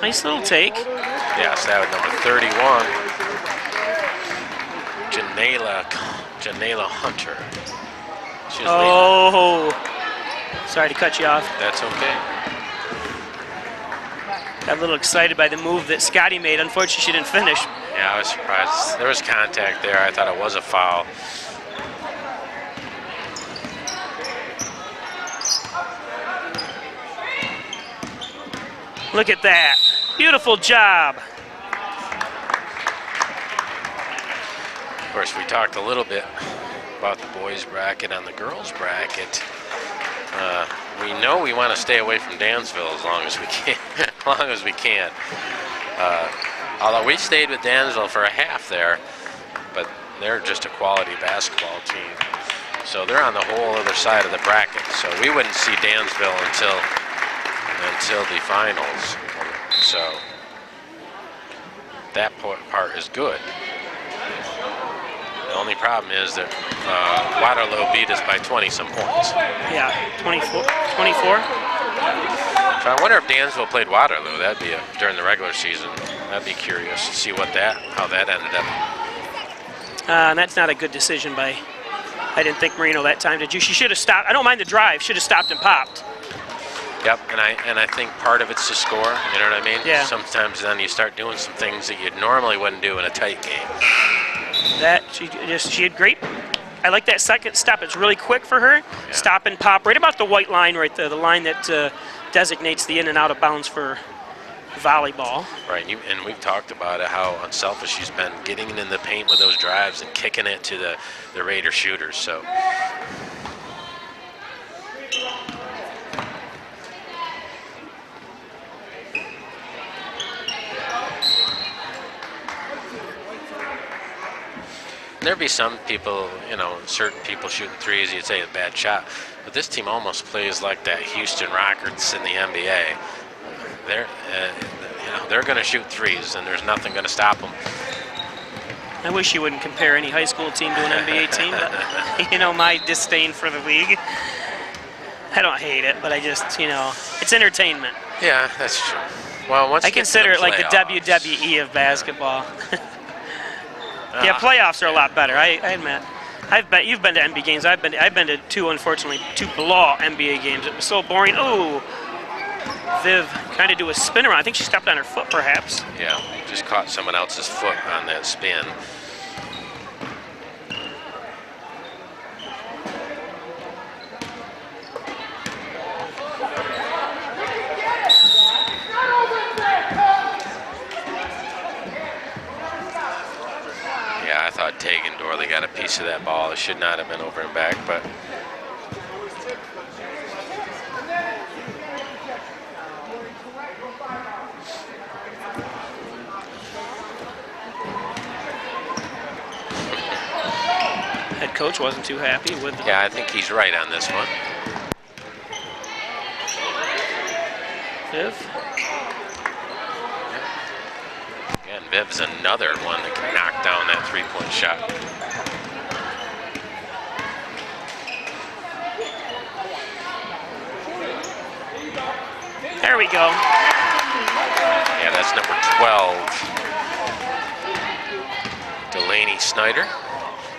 Nice little take. Yes, that was number 31. Janela Hunter. She's oh, sorry to cut you off. That's okay. Got a little excited by the move that Scotty made. Unfortunately, she didn't finish. Yeah, I was surprised. There was contact there. I thought it was a foul. Look at that. Beautiful job. Of course, we talked a little bit about the boys' bracket and the girls' bracket. We know we want to stay away from Dansville as long as we can. Although we stayed with Dansville for a half there, but they're just a quality basketball team. So they're on the whole other side of the bracket. So we wouldn't see Dansville until the finals. So that part is good. The only problem is that Waterloo beat us by 20-some points. Yeah, 24. So I wonder if Dansville played Waterloo. That'd be during the regular season. That'd be curious to see how that ended up. And that's not a good decision by. I didn't think Marino that time. Did you? She should have stopped. I don't mind the drive. Should have stopped and popped. Yep, and I think part of it's the score. You know what I mean? Yeah. Sometimes then you start doing some things that you normally wouldn't do in a tight game. That she had great. I like that second step. It's really quick for her. Yeah. Stop and pop right about the white line right there, the line that designates the in and out of bounds for volleyball. Right, and we've talked about it, how unselfish she's been getting in the paint with those drives and kicking it to the Raider shooters. So. There'd be some people, certain people shooting threes, you'd say a bad shot. But this team almost plays like that Houston Rockets in the NBA. They're going to shoot threes, and there's nothing going to stop them. I wish you wouldn't compare any high school team to an NBA team, but my disdain for the league. I don't hate it, but I just, it's entertainment. Yeah, that's true. Well, once I consider it like the WWE of basketball. Yeah, playoffs are a lot better. I admit. You've been to NBA games. I've been to two blah NBA games. It was so boring. Ooh, Viv kind of do a spin around. I think she stepped on her foot, perhaps. Yeah, just caught someone else's foot on that spin. I thought Tegan Dorley got a piece of that ball. It should not have been over and back, but head coach wasn't too happy with it. Yeah, I think he's right on this one. Viv. And Viv's another one that can knock down that three-point shot. There we go. Yeah, that's number 12. Delaney Snyder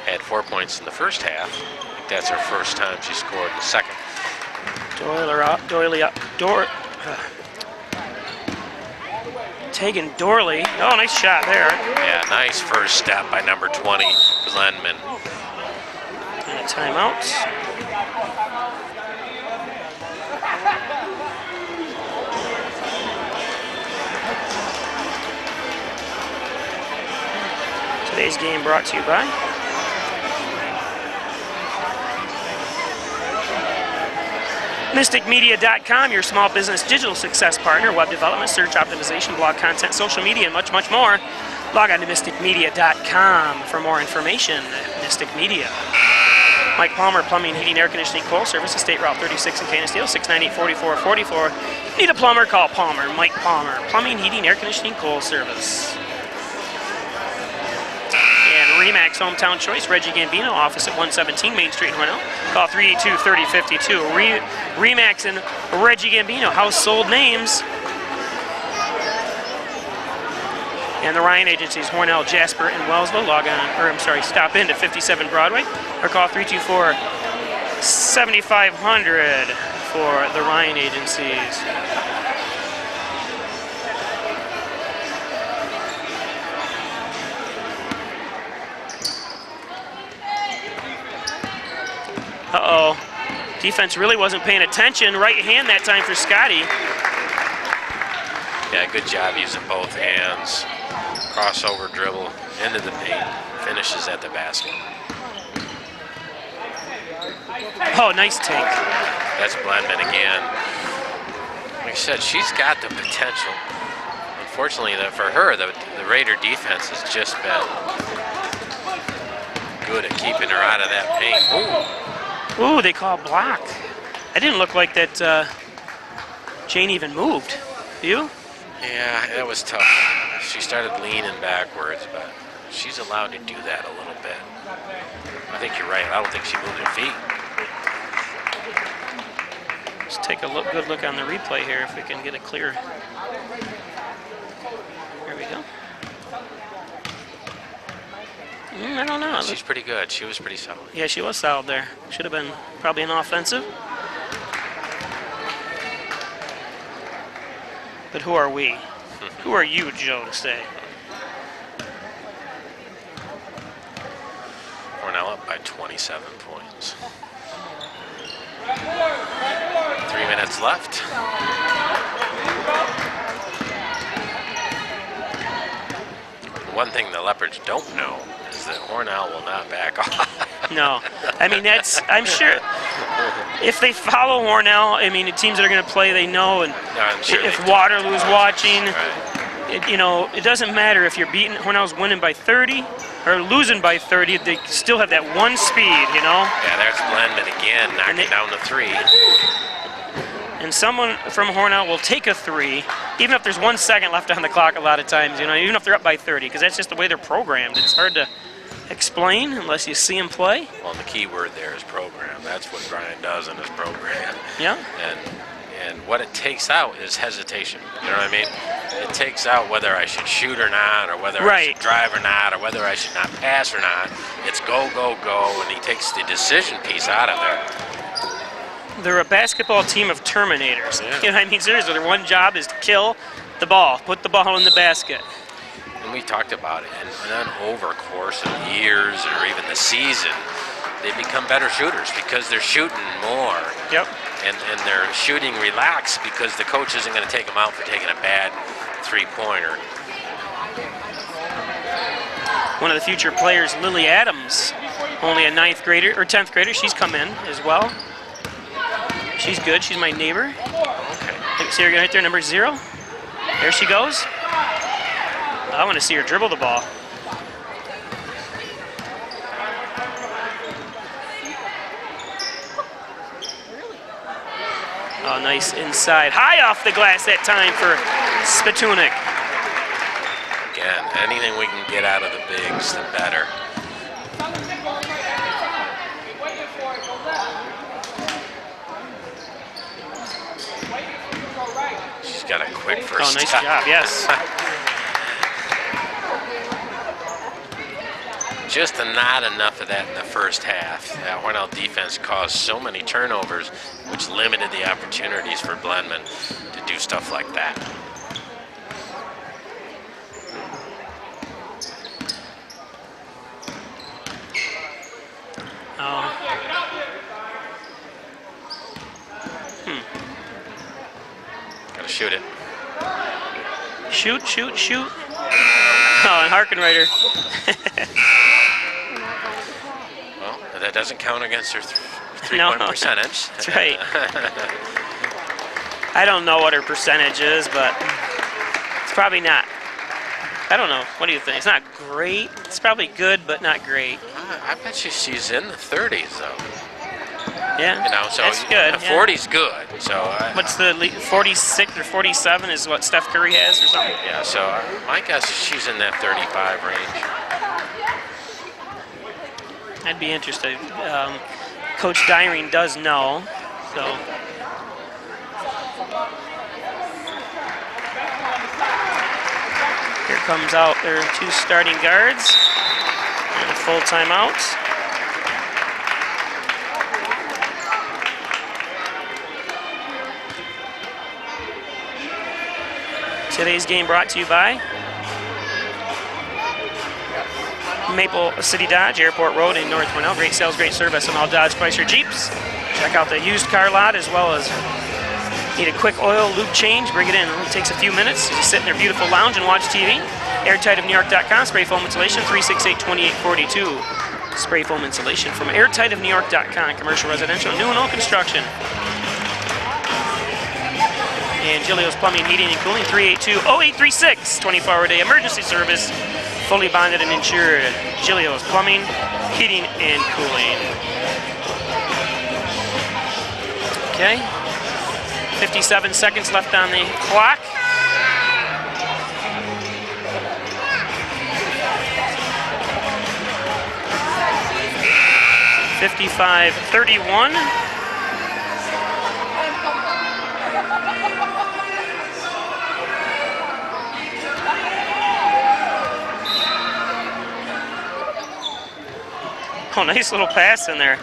had 4 points in the first half. I think that's her first time she scored in the second. Tegan Dorley. Oh, nice shot there. Yeah, nice first step by number 20, Glenman. And a timeout. Today's game brought to you by MysticMedia.com, your small business digital success partner, web development, search optimization, blog content, social media, and much, much more. Log on to MysticMedia.com for more information. Mystic Media. Mike Palmer, Plumbing, Heating, Air Conditioning, Coal Service, State Route 36 in Canisteo, 698-4444. Need a plumber? Call Palmer. Mike Palmer, Plumbing, Heating, Air Conditioning, Coal Service. Remax Hometown Choice, Reggie Gambino, office at 117 Main Street in Hornell. Call 382-3052. Remax and Reggie Gambino, household names. And the Ryan agencies, Hornell, Jasper, and Wellsville, stop in to 57 Broadway, or call 324-7500 for the Ryan agencies. Uh-oh. Defense really wasn't paying attention. Right hand that time for Scotty. Yeah, good job using both hands. Crossover dribble into the paint. Finishes at the basket. Oh, nice take. That's Blendman again. Like I said, she's got the potential. Unfortunately, for her, the Raider defense has just been good at keeping her out of that paint. Ooh, they call block. It didn't look like that Jane even moved. You? Yeah, that was tough. She started leaning backwards, but she's allowed to do that a little bit. I think you're right. I don't think she moved her feet. Let's take a good look on the replay here if we can get it clear. Here we go. I don't know. She's pretty good. She was pretty solid. Yeah, she was solid there. Should have been probably an offensive. But who are we? Who are you, Joe, to say? Hornell up by 27 points. 3 minutes left. One thing the Leopards don't know is that Hornell will not back off. No. I mean, I'm sure if they follow Hornell, I mean, the teams that are going to play, they know. And sure if Waterloo's watching, right. it doesn't matter if you're beating, Hornell's winning by 30 or losing by 30, they still have that one speed, Yeah, there's Blendman again, knocking down the three. And someone from Hornell will take a three, even if there's 1 second left on the clock a lot of times, even if they're up by 30, because that's just the way they're programmed. It's hard to explain unless you see them play. Well, the key word there is program. That's what Brian does in his program. Yeah. And what it takes out is hesitation. You know what I mean? It takes out whether I should shoot or not, or whether I should drive or not, or whether I should not pass or not. It's go, go, go, and he takes the decision piece out of there. They're a basketball team of terminators. Yeah. You know what I mean? Seriously, their one job is to kill the ball, put the ball in the basket. And we talked about it, and then over course of years or even the season, they become better shooters because they're shooting more. Yep. And they're shooting relaxed because the coach isn't going to take them out for taking a bad three-pointer. One of the future players, Lily Adams, only a 9th grader or 10th grader. She's come in as well. She's good. She's my neighbor. Okay. See her right there, number 0. There she goes. I want to see her dribble the ball. Oh, nice inside. High off the glass that time for Spatunik. Again, anything we can get out of the bigs, the better. She's got a quick first nice step. job, yes. Just not enough of that in the first half. That Hornell defense caused so many turnovers, which limited the opportunities for Blendman to do stuff like that. Gotta shoot it. Shoot, shoot, shoot. Oh, and Harkenreiter. Well, that doesn't count against her three-point percentage. That's right. I don't know what her percentage is, but it's probably not. I don't know. What do you think? It's not great. It's probably good, but not great. I bet you she's in the 30s, though. Yeah, so that's good. 40's good. So what's the 46 or 47 is what Steph Curry has or something? Yeah, so my guess is she's in that 35 range. I'd be interested. Coach Dyring does know, so. Here comes out their 2 starting guards. And a full timeout. Today's game brought to you by Maple City Dodge, Airport Road in North Hornell. Great sales, great service on all Dodge, Chrysler, Jeeps. Check out the used car lot, as well as need a quick oil lube change, bring it in. It only takes a few minutes. You sit in their beautiful lounge and watch TV. Airtightofnewyork.com, spray foam insulation, 368-2842. Spray foam insulation from airtightofnewyork.com, commercial, residential, new and old construction. And Giglio's Plumbing, Heating, and Cooling, 382-0836, 24-hour day emergency service, fully bonded and insured. Giglio's Plumbing, Heating, and Cooling. Okay, 57 seconds left on the clock. .55-31. Oh, nice little pass in there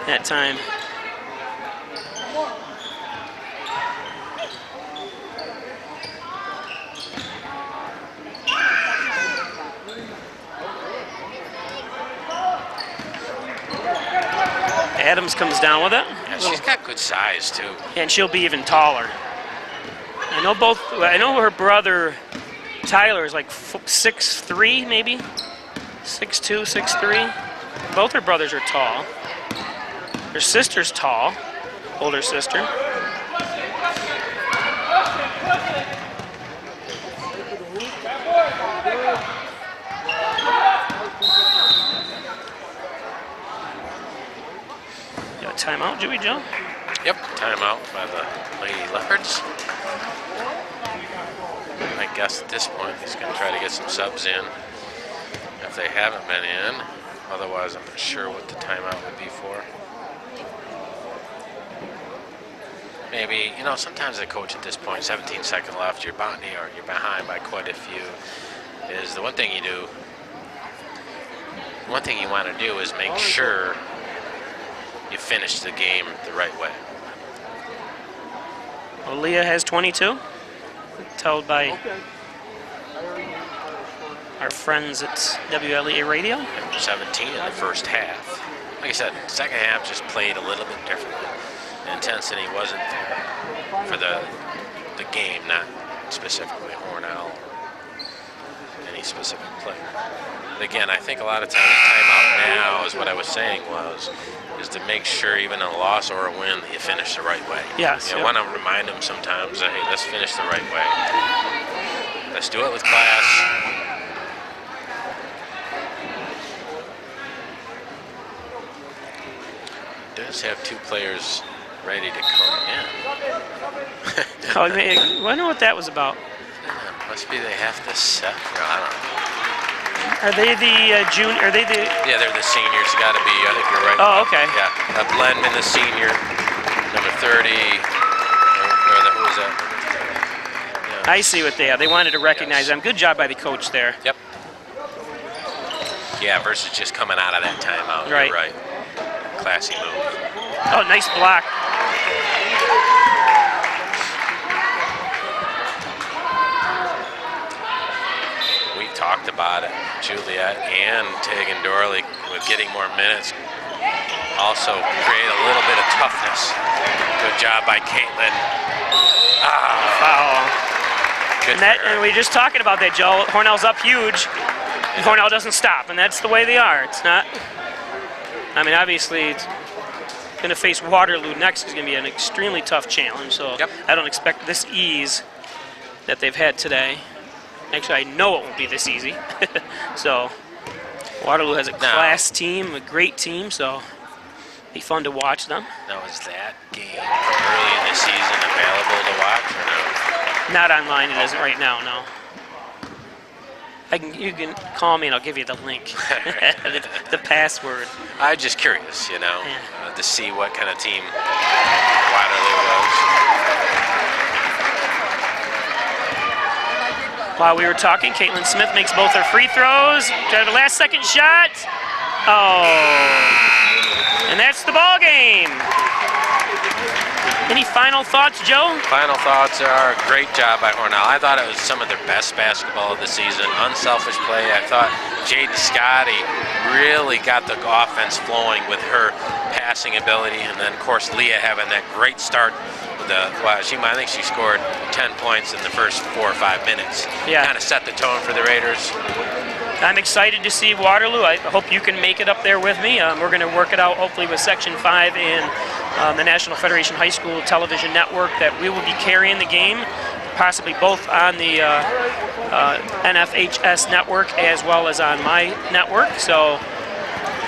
that time. Adams comes down with it. Yeah, she's got good size too. And she'll be even taller. I know her brother Tyler is like 6'3", maybe 6'2", 6'3". Both her brothers are tall. Her sister's tall, older sister. You got a timeout, Joe? Yep, timeout by the Lady Leopards. I guess at this point he's going to try to get some subs in if they haven't been in. Otherwise, I'm not sure what the timeout would be for. Maybe, you know, sometimes the coach at this point, 17 seconds left, you're behind by quite a few. Is the one thing you do, one thing you want to do is make sure you finish the game the right way. Well, Leah has 22, told by our friends at WLEA Radio. 17 in the first half. Like I said, second half just played a little bit differently. The intensity wasn't there for the game, not specifically Hornell or any specific player. But again, I think a lot of times timeout now is what I was saying is to make sure even a loss or a win, you finish the right way. Yes. You want to remind them sometimes that, hey, let's finish the right way. Let's do it with class. Does have 2 players ready to come in. Oh, I wonder what that was about. Yeah, must be they have to set. No, I don't know. Are they the junior? Are they the? Yeah, they're the seniors. Got to be. I think you're right. Oh, okay. Yeah, Blenman, the senior, number 30. Who was that? Yeah. I see what they are. They wanted to recognize them. Good job by the coach there. Yep. Yeah, versus just coming out of that timeout. Right. You're right. Classy move. Oh, nice block. We talked about it, Juliet and Tegan Dorley, with getting more minutes. Also create a little bit of toughness. Good job by Caitlin. Foul. And we were just talking about that, Joe. Hornell's up huge, and Hornell doesn't stop, and that's the way they are. It's not. I mean, obviously, it's going to face Waterloo next. Is going to be an extremely tough challenge. So I don't expect this ease that they've had today. Actually, I know it won't be this easy. So Waterloo has a class team, a great team. So it'll be fun to watch them. Now, is that game early in the season available to watch or no? Not online. It isn't right now. No. You can call me and I'll give you the link, the password. I'm just curious, you know, to see what kind of team Waterloo was. While we were talking, Caitlin Smith makes both her free throws. Got her last second shot. Oh. And that's the ball game. Any final thoughts, Joe? Final thoughts are a great job by Hornell. I thought it was some of their best basketball of the season. Unselfish play. I thought Jaden Scotty really got the offense flowing with her passing ability. And then, of course, Leah having that great start. I think she scored 10 points in the first 4 or 5 minutes. Yeah. Kind of set the tone for the Raiders. I'm excited to see Waterloo. I hope you can make it up there with me. We're going to work it out hopefully with Section 5 and the National Federation High School Television Network, that we will be carrying the game, possibly both on the NFHS network as well as on my network. So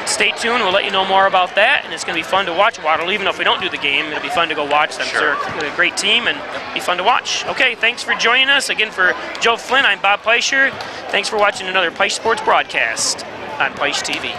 stay tuned. We'll let you know more about that, and it's going to be fun to watch Waterloo. Even if we don't do the game, it'll be fun to go watch them. Sure. They're a great team and be fun to watch. Okay, thanks for joining us. Again, for Joe Flynn, I'm Bob Peischer. Thanks for watching another Peisch Sports broadcast on Peisch TV.